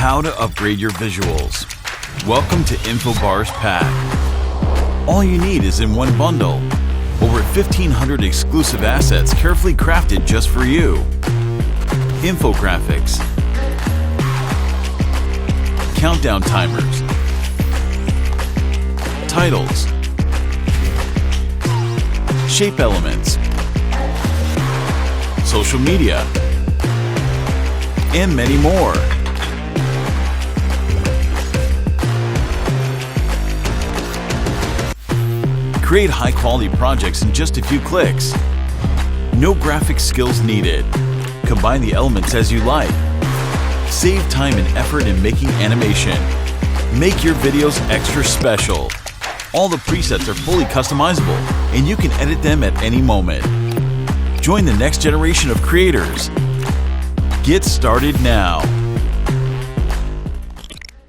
How to upgrade your visuals. Welcome to InfoBar's Pack. All you need is in one bundle. Over 1,500 exclusive assets carefully crafted just for you. Infographics, countdown timers, titles, shape elements, social media, and many more. Create high-quality projects in just a few clicks. No graphic skills needed. Combine the elements as you like. Save time and effort in making animation. Make your videos extra special. All the presets are fully customizable, and you can edit them at any moment. Join the next generation of creators. Get started now.